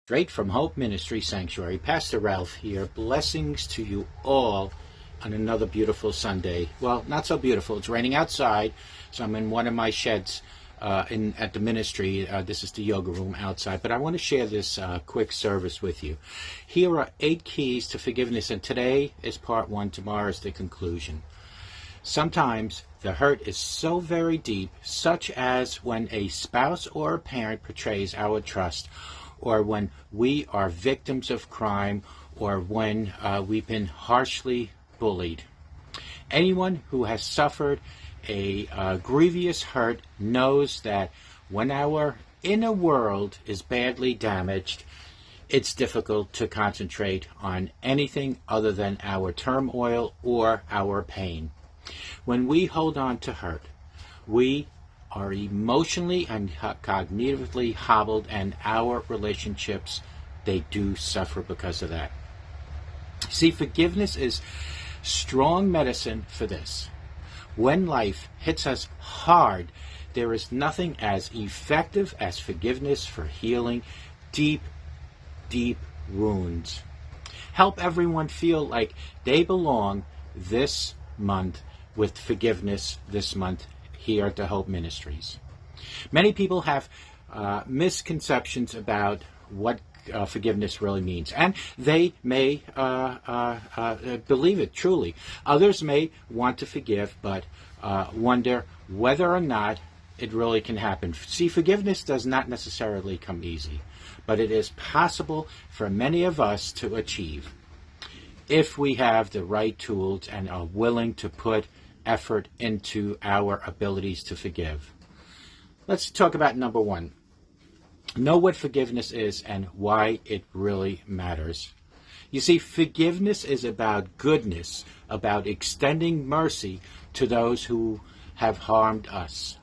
Straight from Hope Ministry Sanctuary, Pastor Ralph here. Blessings to you all on another beautiful Sunday. Well, not so beautiful. It's raining outside, so I'm in one of my sheds at the ministry. This is the yoga room outside, but I want to share this quick service with you. Here are 8 keys to forgiveness, and today is part 1. Tomorrow is the conclusion. Sometimes the hurt is so very deep, such as when a spouse or a parent betrays our trust, or when we are victims of crime, or when we've been harshly bullied. Anyone who has suffered a grievous hurt knows that when our inner world is badly damaged, it's difficult to concentrate on anything other than our turmoil or our pain. When we hold on to hurt, we are emotionally and cognitively hobbled, and our relationships, they do suffer because of that. See, forgiveness is strong medicine for this. When life hits us hard, there is nothing as effective as forgiveness for healing deep, deep wounds. Help everyone feel like they belong this month with forgiveness this month here at the Hope Ministries. Many people have misconceptions about what forgiveness really means, and they may believe it truly. Others may want to forgive, but wonder whether or not it really can happen. See, forgiveness does not necessarily come easy, but it is possible for many of us to achieve if we have the right tools and are willing to put effort into our abilities to forgive. Let's talk about number 1. Know what forgiveness is and why it really matters. You see, forgiveness is about goodness, about extending mercy to those who have harmed us,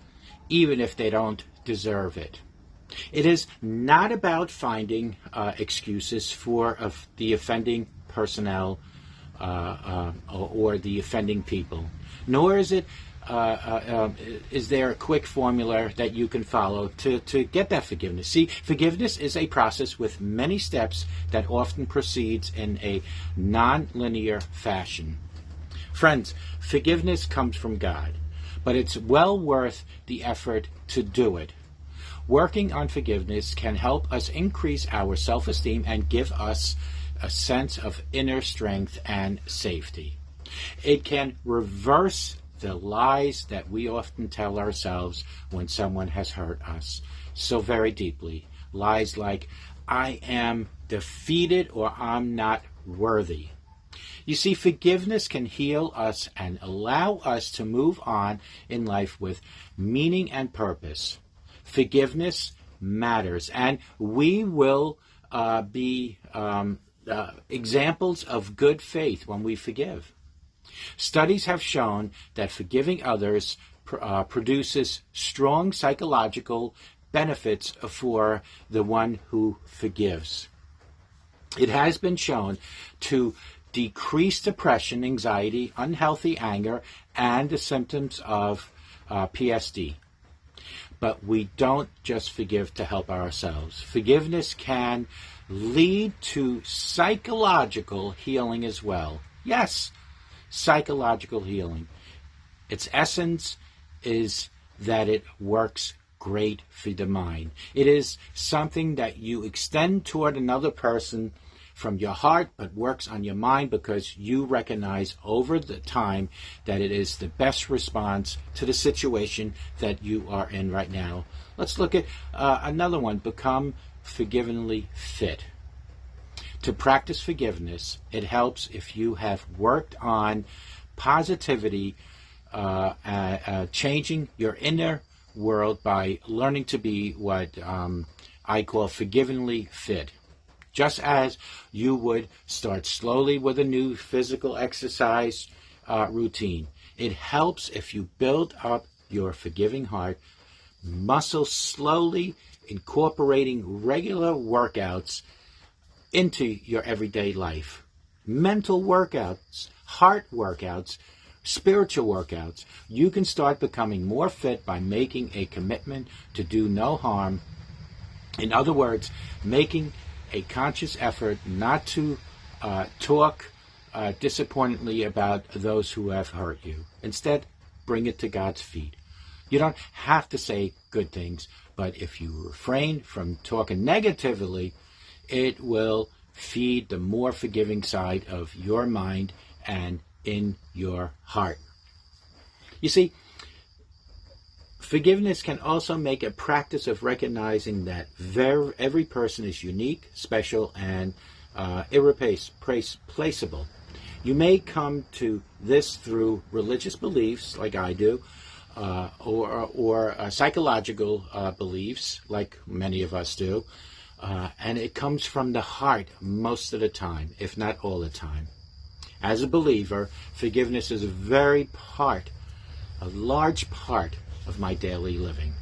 even if they don't deserve it. It is not about finding excuses for the offending personnel or the offending people. Nor is it is there a quick formula that you can follow to get that forgiveness. See, forgiveness is a process with many steps that often proceeds in a non-linear fashion. Friends, forgiveness comes from God, but it's well worth the effort to do it. Working on forgiveness can help us increase our self-esteem and give us a sense of inner strength and safety. It can reverse the lies that we often tell ourselves when someone has hurt us so very deeply. Lies like, I am defeated or I'm not worthy. You see, forgiveness can heal us and allow us to move on in life with meaning and purpose. Forgiveness matters, and we will be examples of good faith when we forgive. Studies have shown that forgiving others produces strong psychological benefits for the one who forgives. It has been shown to decrease depression, anxiety, unhealthy anger, and the symptoms of PSD. But we don't just forgive to help ourselves. Forgiveness can lead to psychological healing as well. Yes, psychological healing. Its essence is that it works great for the mind. It is something that you extend toward another person from your heart, but works on your mind because you recognize over the time that it is the best response to the situation that you are in right now. Let's look at another one. Become forgivingly fit. To practice forgiveness, it helps if you have worked on positivity, changing your inner world by learning to be what I call forgivingly fit. Just as you would start slowly with a new physical exercise routine, it helps if you build up your forgiving heart, muscle slowly, incorporating regular workouts into your everyday life. Mental workouts, heart workouts, spiritual workouts. You can start becoming more fit by making a commitment to do no harm. In other words, making a conscious effort not to talk disappointingly about those who have hurt you. Instead, bring it to God's feet. You don't have to say good things, but if you refrain from talking negatively, it will feed the more forgiving side of your mind and in your heart. You see, forgiveness can also make a practice of recognizing that every person is unique, special, and irreplaceable. You may come to this through religious beliefs, like I do, or psychological beliefs, like many of us do, and it comes from the heart most of the time, if not all the time. As a believer, forgiveness is a large part of my daily living.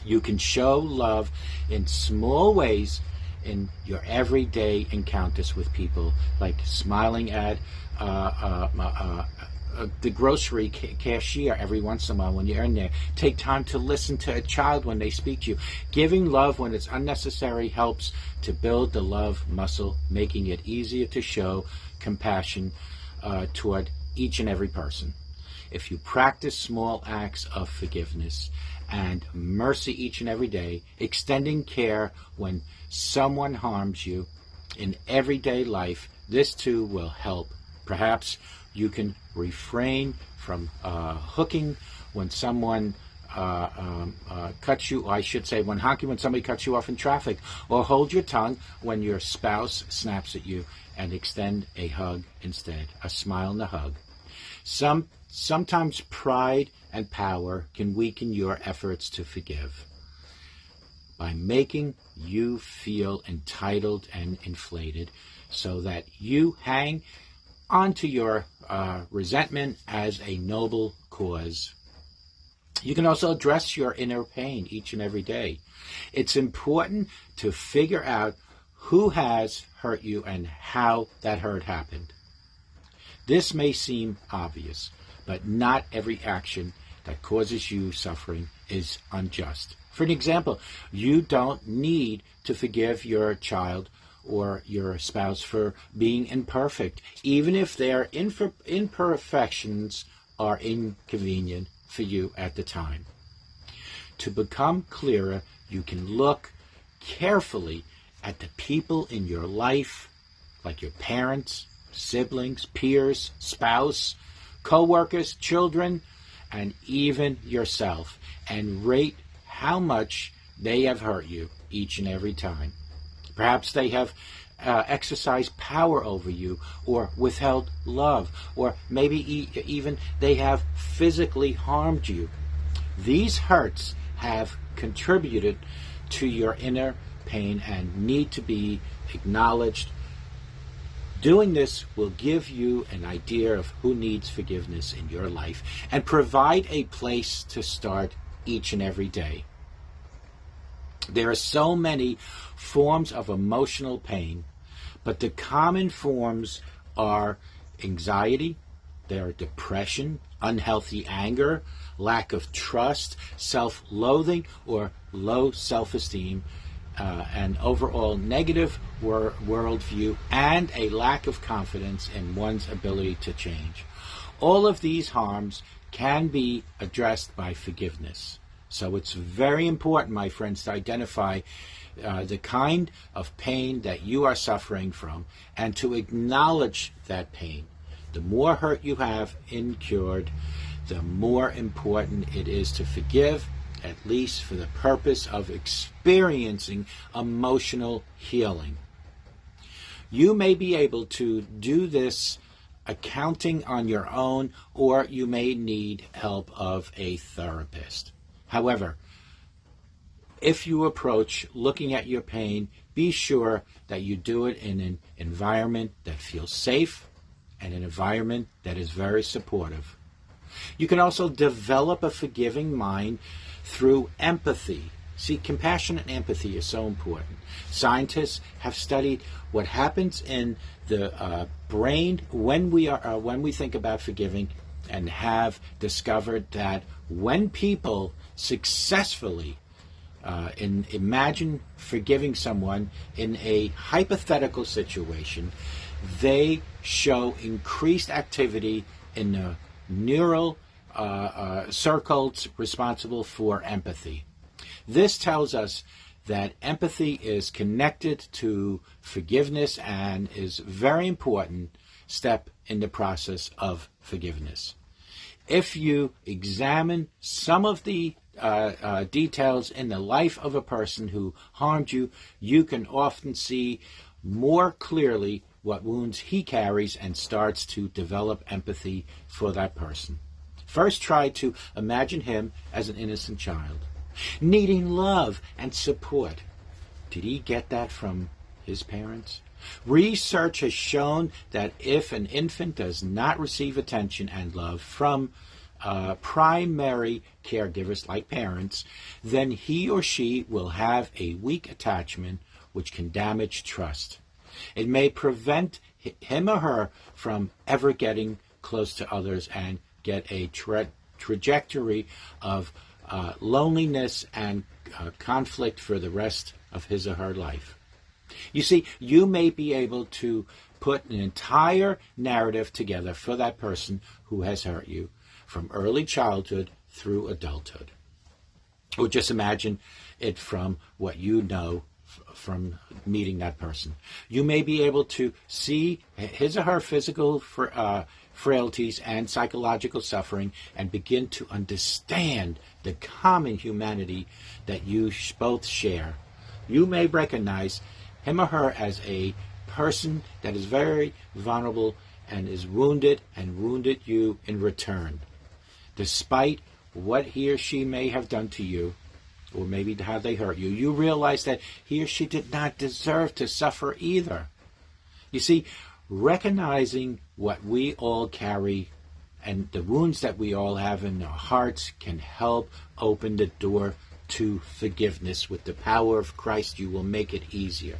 You can show love in small ways in your everyday encounters with people, like smiling at the grocery cashier every once in a while when you're in there. Take time to listen to a child when they speak to you. Giving love when it's unnecessary helps to build the love muscle, making it easier to show compassion toward each and every person. If you practice small acts of forgiveness and mercy each and every day, extending care when someone harms you in everyday life, this too will help. Perhaps you can refrain from hooking when someone cuts you, or I should say when honking when somebody cuts you off in traffic, or hold your tongue when your spouse snaps at you, and extend a hug instead, a smile and a hug. Sometimes pride and power can weaken your efforts to forgive by making you feel entitled and inflated, so that you hang onto your resentment as a noble cause. You can also address your inner pain each and every day. It's important to figure out who has hurt you and how that hurt happened. This may seem obvious, but not every action that causes you suffering is unjust. For an example, you don't need to forgive your child or your spouse for being imperfect, even if their imperfections are inconvenient for you at the time. To become clearer, you can look carefully at the people in your life, like your parents, siblings, peers, spouse, co-workers, children, and even yourself, and rate how much they have hurt you each and every time. Perhaps they have exercised power over you, or withheld love, or maybe even they have physically harmed you. These hurts have contributed to your inner pain and need to be acknowledged. Doing this will give you an idea of who needs forgiveness in your life and provide a place to start each and every day. There are so many forms of emotional pain, but the common forms are anxiety, there are depression, unhealthy anger, lack of trust, self-loathing, or low self-esteem, an overall negative worldview, and a lack of confidence in one's ability to change. All of these harms can be addressed by forgiveness. So it's very important, my friends, to identify the kind of pain that you are suffering from and to acknowledge that pain. The more hurt you have incurred, the more important it is to forgive, at least for the purpose of experiencing emotional healing. You may be able to do this accounting on your own, or you may need help of a therapist. However, if you approach looking at your pain, be sure that you do it in an environment that feels safe and an environment that is very supportive. You can also develop a forgiving mind through empathy. See, compassion and empathy is so important. Scientists have studied what happens in the brain when we think about forgiving, and have discovered that when people successfully Imagine forgiving someone in a hypothetical situation. They show increased activity in the neural circuits responsible for empathy. This tells us that empathy is connected to forgiveness and is a very important step in the process of forgiveness. If you examine some of the details in the life of a person who harmed you, you can often see more clearly what wounds he carries and starts to develop empathy for that person. First, try to imagine him as an innocent child, needing love and support. Did he get that from his parents? Research has shown that if an infant does not receive attention and love from primary caregivers like parents, then he or she will have a weak attachment which can damage trust. It may prevent him or her from ever getting close to others and get a trajectory of loneliness and conflict for the rest of his or her life. You see, you may be able to put an entire narrative together for that person who has hurt you, from early childhood through adulthood. Or just imagine it from what you know from meeting that person. You may be able to see his or her physical frailties and psychological suffering and begin to understand the common humanity that you both share. You may recognize him or her as a person that is very vulnerable and is wounded and wounded you in return. Despite what he or she may have done to you, or maybe how they hurt you, you realize that he or she did not deserve to suffer either. You see, recognizing what we all carry and the wounds that we all have in our hearts can help open the door to forgiveness. With the power of Christ, you will make it easier.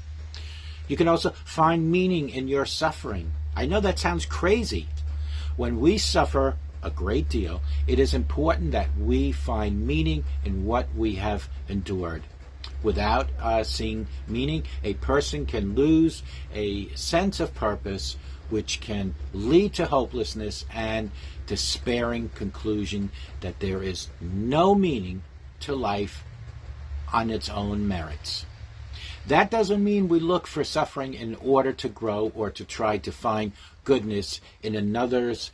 You can also find meaning in your suffering. I know that sounds crazy. When we suffer a great deal, it is important that we find meaning in what we have endured. Without seeing meaning, a person can lose a sense of purpose, which can lead to hopelessness and despairing conclusion that there is no meaning to life on its own merits. That doesn't mean we look for suffering in order to grow or to try to find goodness in another's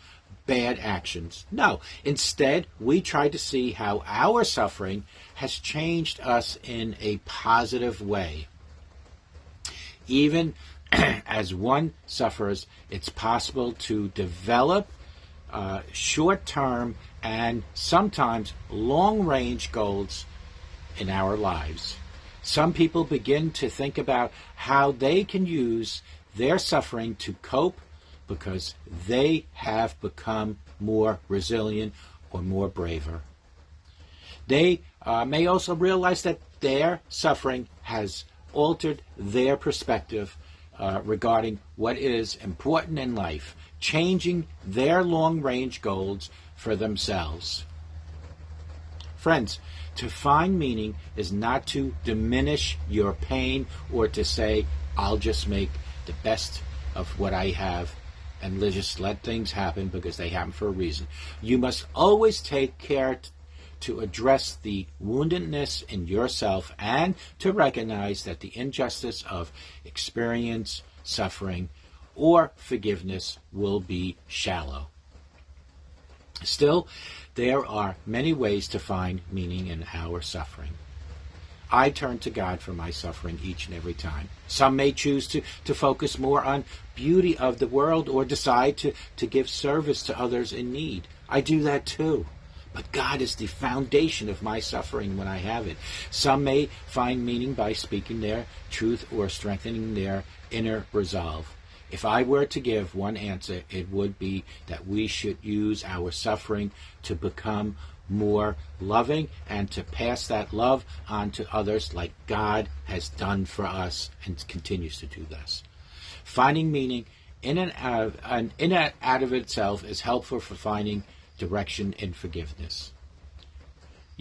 bad actions. No, instead, we try to see how our suffering has changed us in a positive way. Even as one suffers, it's possible to develop short-term and sometimes long-range goals in our lives. Some people begin to think about how they can use their suffering to cope because they have become more resilient or more braver. They may also realize that their suffering has altered their perspective regarding what is important in life, changing their long-range goals for themselves. Friends, to find meaning is not to diminish your pain or to say, I'll just make the best of what I have and just let things happen because they happen for a reason. You must always take care to address the woundedness in yourself and to recognize that the injustice of experience, suffering, or forgiveness will be shallow. Still, there are many ways to find meaning in our suffering. I turn to God for my suffering each and every time. Some may choose to focus more on beauty of the world or decide to give service to others in need. I do that too. But God is the foundation of my suffering when I have it. Some may find meaning by speaking their truth or strengthening their inner resolve. If I were to give one answer, it would be that we should use our suffering to become more loving and to pass that love on to others like God has done for us and continues to do this. Finding meaning in and out of itself is helpful for finding direction in forgiveness.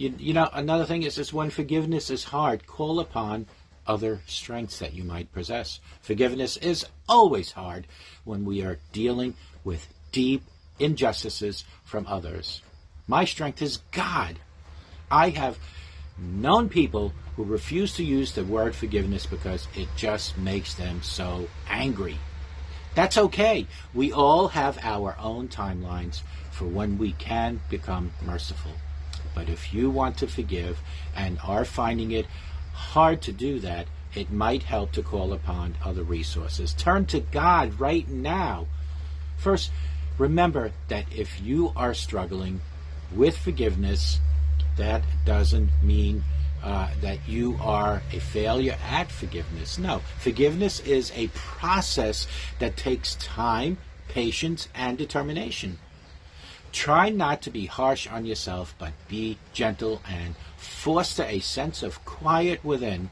You know, another thing is when forgiveness is hard, call upon other strengths that you might possess. Forgiveness is always hard when we are dealing with deep injustices from others. My strength is God. I have known people who refuse to use the word forgiveness because it just makes them so angry. That's okay. We all have our own timelines for when we can become merciful. But if you want to forgive and are finding it hard to do that, it might help to call upon other resources. Turn to God right now. First, remember that if you are struggling with forgiveness, that doesn't mean that you are a failure at forgiveness. No, forgiveness is a process that takes time, patience, and determination. Try not to be harsh on yourself, but be gentle and foster a sense of quiet within,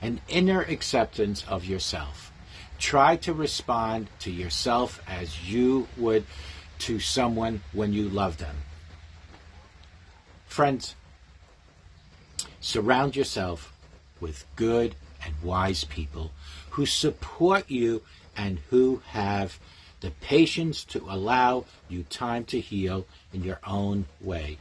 an inner acceptance of yourself. Try to respond to yourself as you would to someone when you love them. Friends, surround yourself with good and wise people who support you and who have the patience to allow you time to heal in your own way.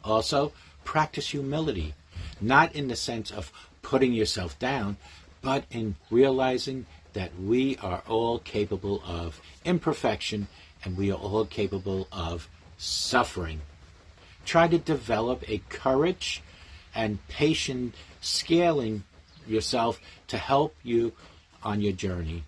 Also, practice humility, not in the sense of putting yourself down, but in realizing that we are all capable of imperfection and we are all capable of suffering. Try to develop a courage and patient scaling yourself to help you on your journey.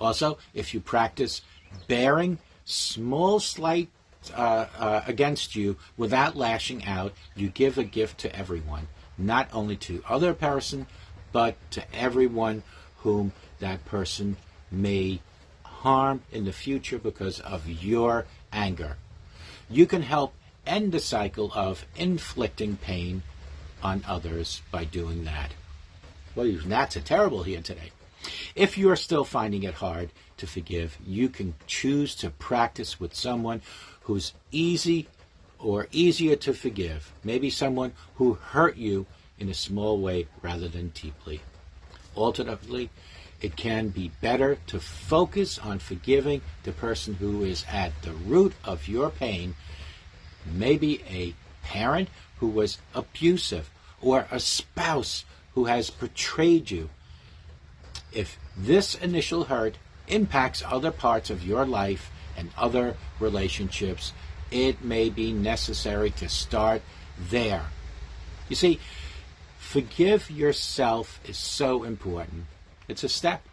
Also, if you practice bearing small slight against you without lashing out, you give a gift to everyone, not only to other person, but to everyone whom that person may harm in the future because of your anger. You can help end the cycle of inflicting pain on others by doing that. Well, that's a terrible here today. If you are still finding it hard to forgive, you can choose to practice with someone who's easy or easier to forgive. Maybe someone who hurt you in a small way rather than deeply. Alternatively, it can be better to focus on forgiving the person who is at the root of your pain, maybe a parent who was abusive or a spouse who has betrayed you. If this initial hurt impacts other parts of your life and other relationships, it may be necessary to start there. You see, forgive yourself is so important. It's a step.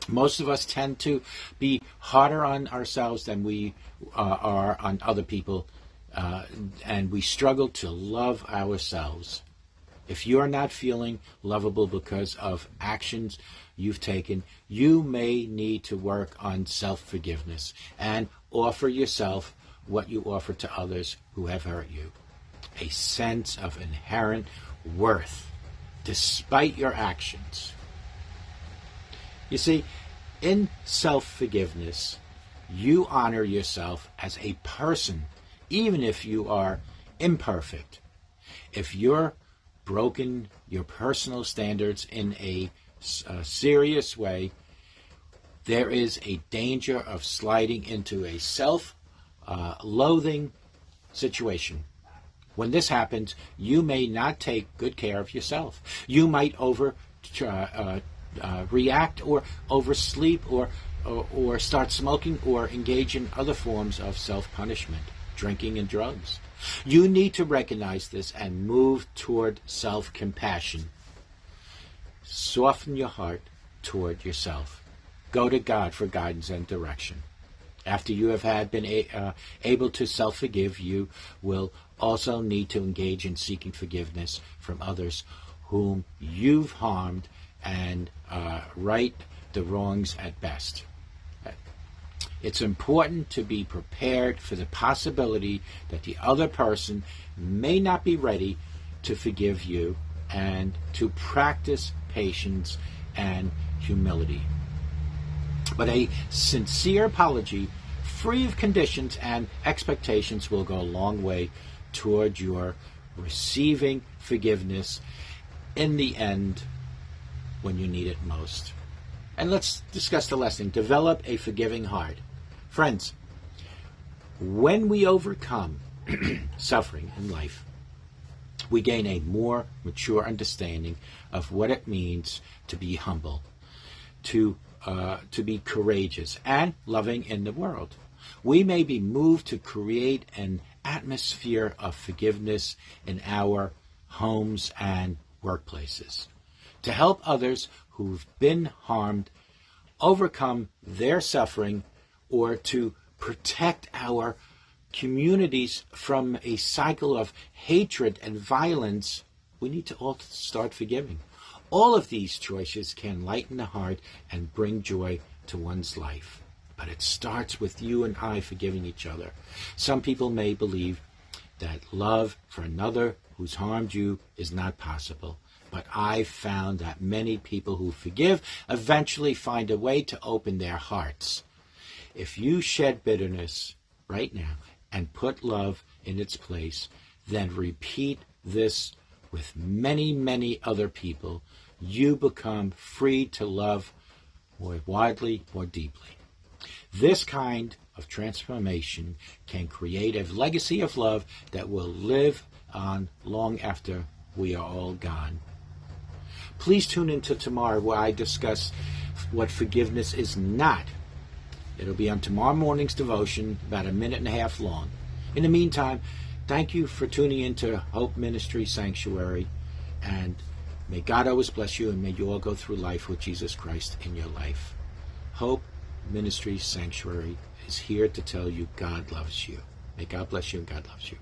Most of us tend to be harder on ourselves than we are on other people, and we struggle to love ourselves. If you're not feeling lovable because of actions you've taken, you may need to work on self-forgiveness and offer yourself what you offer to others who have hurt you. A sense of inherent worth, despite your actions. You see, in self-forgiveness, you honor yourself as a person, even if you are imperfect. If you're broken your personal standards in a serious way, there is a danger of sliding into a self-loathing situation. When this happens, you may not take good care of yourself. You might react or oversleep or start smoking or engage in other forms of self-punishment, drinking and drugs. You need to recognize this and move toward self-compassion. Soften your heart toward yourself. Go to God for guidance and direction. After you have been able to self-forgive, you will also need to engage in seeking forgiveness from others whom you've harmed and right the wrongs at best. It's important to be prepared for the possibility that the other person may not be ready to forgive you, and to practice patience and humility. But a sincere apology, free of conditions and expectations, will go a long way toward your receiving forgiveness in the end when you need it most. And let's discuss the lesson. Develop a forgiving heart. Friends, when we overcome suffering in life, we gain a more mature understanding of what it means to be humble, to be courageous and loving in the world. We may be moved to create an atmosphere of forgiveness in our homes and workplaces, to help others who've been harmed overcome their suffering, or to protect our communities from a cycle of hatred and violence. We need to all start forgiving. All of these choices can lighten the heart and bring joy to one's life. But it starts with you and I forgiving each other. Some people may believe that love for another who's harmed you is not possible. But I've found that many people who forgive eventually find a way to open their hearts. If you shed bitterness right now and put love in its place, then repeat this with many, many other people. You become free to love more widely, more deeply. This kind of transformation can create a legacy of love that will live on long after we are all gone. Please tune into tomorrow where I discuss what forgiveness is not. It'll be on tomorrow morning's devotion, about a minute and a half long. In the meantime, thank you for tuning into Hope Ministry Sanctuary, and may God always bless you, and may you all go through life with Jesus Christ in your life. Hope Ministry Sanctuary is here to tell you God loves you. May God bless you and God loves you.